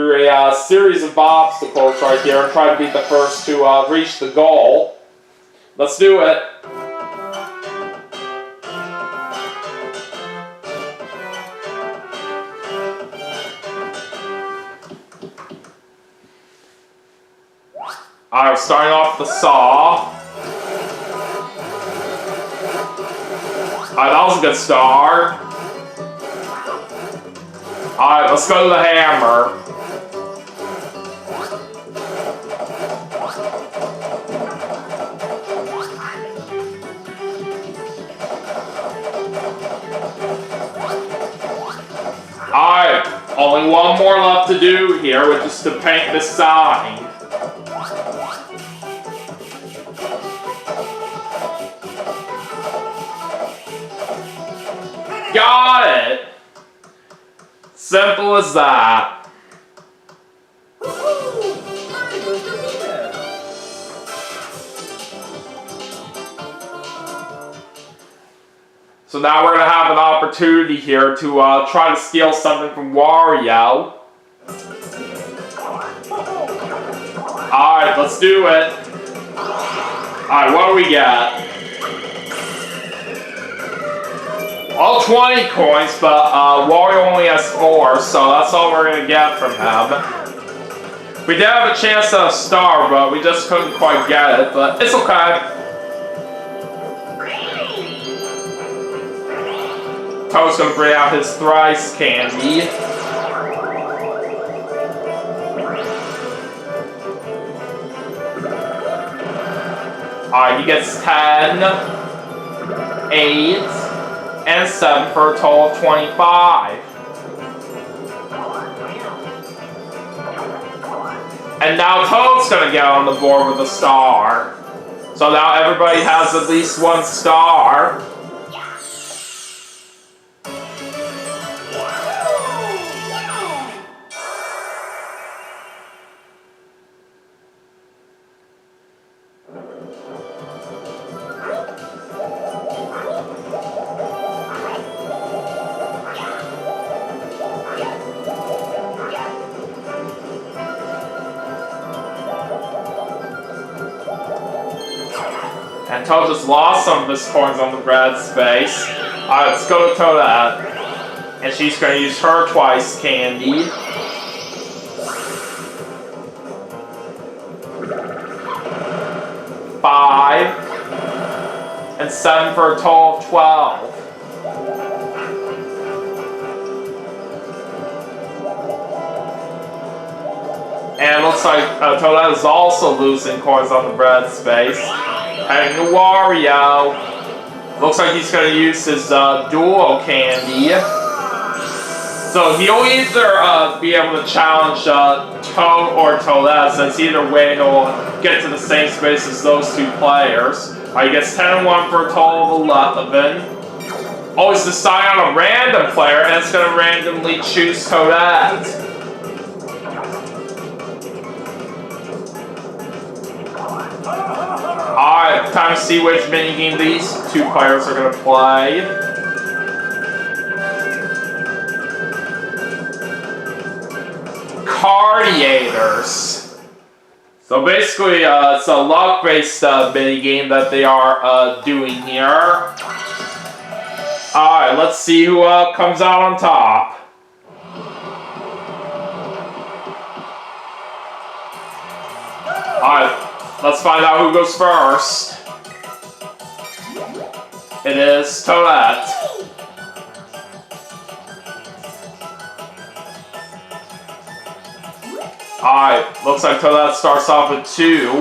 A series of obstacles right here and try to be the first to reach the goal. Let's do it. Alright, starting off the saw. Alright, that was a good start. Alright, let's go to the hammer. Alright, only one more left to do here, which is to paint this sign. Got it! Simple as that. So now we're going to have an opportunity here to try to steal something from Wario. Alright, let's do it. Alright, what do we get? All 20 coins, but Wario only has 4, so that's all we're going to get from him. We did have a chance at a star, but we just couldn't quite get it, but it's okay. Toad's gonna bring out his thrice candy. Alright, he gets 10, 8, and 7 for a total of 25. And now Toad's gonna get on the board with a star. So now everybody has at least 1 star. And Toad just lost some of his coins on the bread space. Alright, let's go to Toadette. And she's going to use her twice candy. Five. And 7 for a total of 12. And it looks like Toadette is also losing coins on the bread space. Heading to Wario. Looks like he's going to use his dual candy. So he'll either be able to challenge Toad or Toadette, since either way he'll get to the same space as those 2 players. He gets 10 and 1 for a total of 11. Always decide on a random player, and it's going to randomly choose Toadette. Alright, time to see which minigame these 2 players are going to play. Cardiators. So basically, it's a luck-based minigame that they are doing here. Alright, let's see who comes out on top. Alright. Let's find out who goes first. It is Toadette. Alright, looks like Toadette starts off with 2.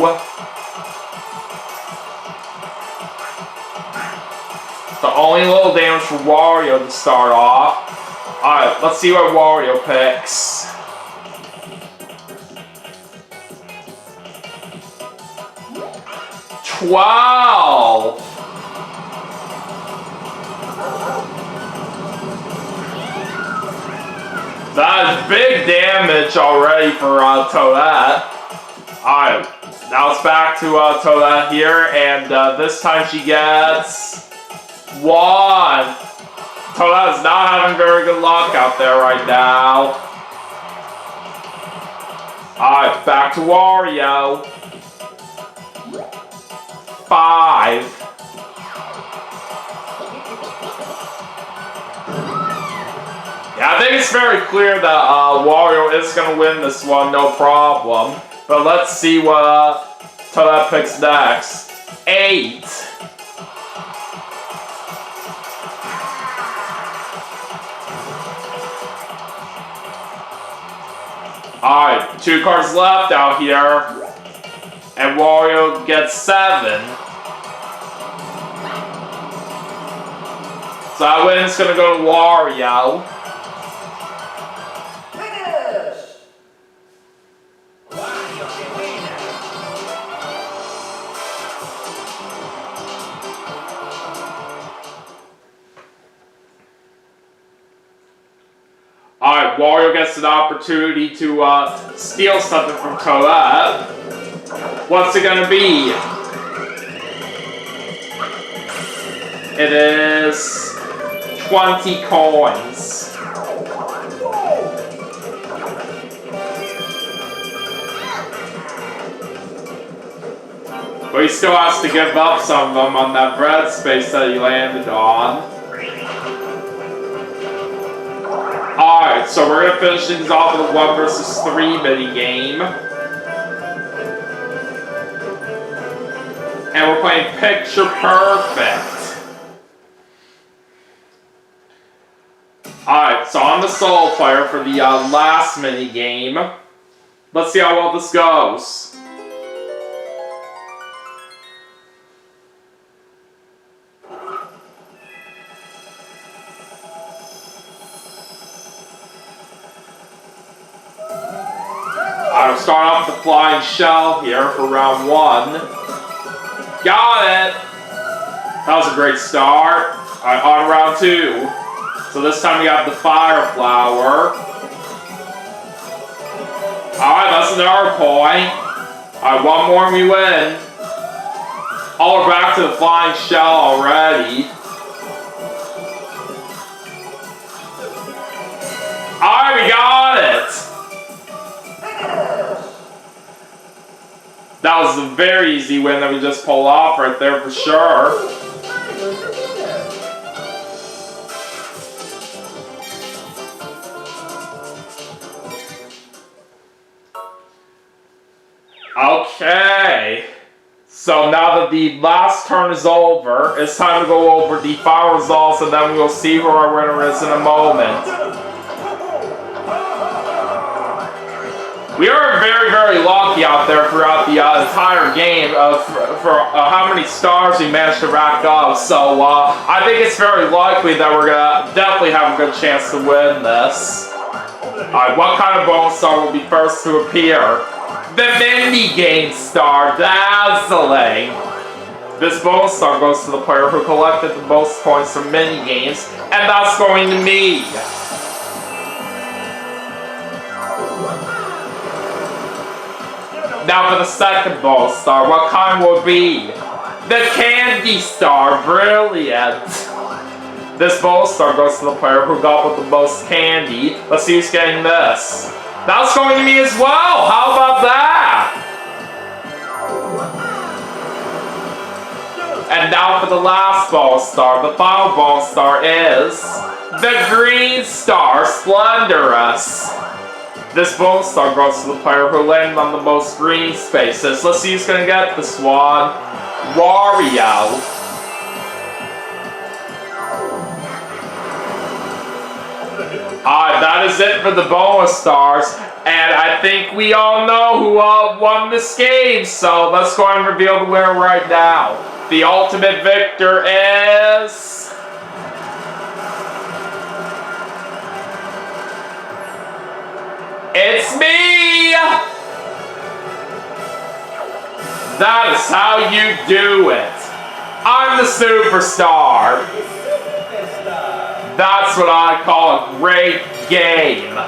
The only little damage for Wario to start off. Alright, let's see what Wario picks. 12! That is big damage already for Toadette. Alright, now it's back to Toadette here, and this time she gets 1. Toadette is not having very good luck out there right now. Alright, back to Wario. 5. Yeah, I think it's very clear that Wario is going to win this one, no problem. But let's see what Toadette picks next. 8. Alright, 2 cards left out here. And Wario gets 7. So that win's gonna go to Wario. Alright, Wario gets an opportunity to steal something from Toadette. What's it gonna be? It is 20 coins. But he still has to give up some of them on that bread space that he landed on. Alright, so we're going to finish things off with a 1 versus 3 mini game. And we're playing Picture Perfect. Alright, so I'm the solo player for the last mini game. Let's see how well this goes. I'll start off with the flying shell here for round 1. Got it! That was a great start. Alright, on round 2. So this time we got the fire flower. Alright, that's another point. Alright, 1 more and we win. Oh, we're back to the flying shell already. Alright, we got it! That was a very easy win that we just pulled off right there for sure. Okay. So now that the last turn is over, it's time to go over the final results and then we'll see who our winner is in a moment. We are very, very lucky out there throughout the entire game for how many stars we managed to rack up. So I think it's very likely that we're going to definitely have a good chance to win this. Alright, what kind of bonus star will be first to appear? The mini game star, dazzling! This bonus star goes to the player who collected the most points from mini games, and that's going to me. Now for the second bonus star, what kind will it be? The candy star, brilliant! This bonus star goes to the player who got with the most candy. Let's see who's getting this. That's going to me as well! How about that? And now for the last bonus star. The final bonus star is the green star, Splendorous. This bonus star goes to the player who landed on the most green spaces. Let's see who's gonna get this one. Wario. Alright, that is it for the bonus stars. And I think we all know who won this game. So let's go and reveal the winner right now. The ultimate victor is... It's me! That is how you do it. I'm the superstar. That's what I call a great game.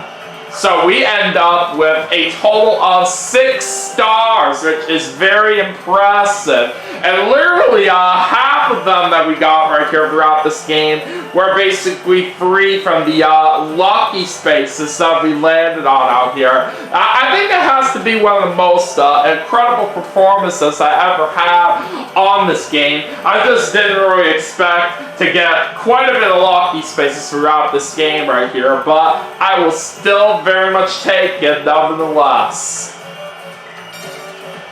So we end up with a total of 6 stars, which is very impressive. And literally half of them that we got right here throughout this game were basically free from the lucky spaces that we landed on out here. I think it has has to be one of the most incredible performances I ever had on this game. I just didn't really expect to get quite a bit of lucky spaces throughout this game right here, but I will still very much take it nevertheless.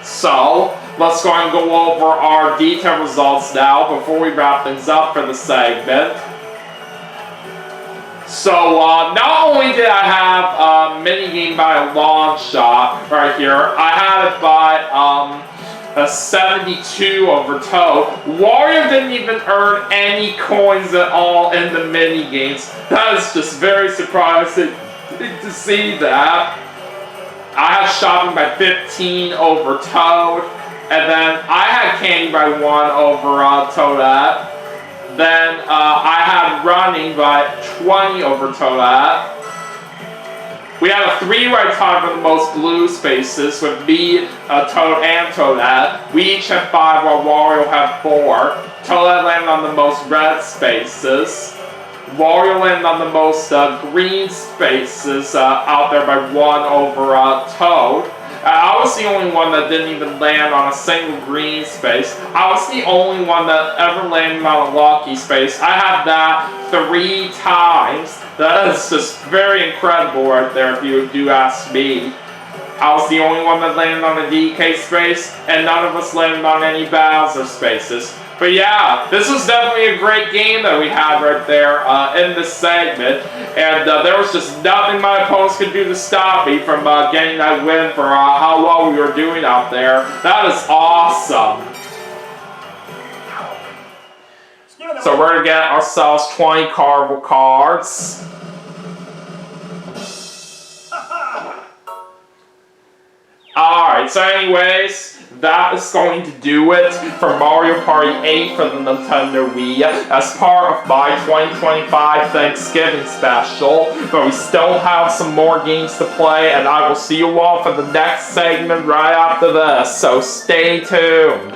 So, let's go and go over our detailed results now before we wrap things up for the segment. So, not only did I have a minigame by a long shot right here, I had it by a 72 over Toad. Wario didn't even earn any coins at all in the minigames. That is just very surprising to see that. I had shopping by 15 over Toad, and then I had candy by 1 over Toadette. Then I had running by 20 over Toadette. We had a 3-way tie for the most blue spaces with me, Toad, and Toadette. We each had 5 while Wario had 4. Toadette landed on the most red spaces. Wario landed on the most green spaces out there by 1 over Toad. I was the only one that didn't even land on a single green space. I was the only one that ever landed on a lucky space. I had that 3 times. That is just very incredible right there if you do ask me. I was the only one that landed on a DK space, and none of us landed on any Bowser spaces. But yeah, this was definitely a great game that we had right there in this segment. And there was just nothing my opponents could do to stop me from getting that win for how well we were doing out there. That is awesome. So we're going to get ourselves 20 Carnival cards. Alright, so anyways, that is going to do it for Mario Party 8 for the Nintendo Wii as part of my 2025 Thanksgiving special. But we still have some more games to play, and I will see you all for the next segment right after this, so stay tuned.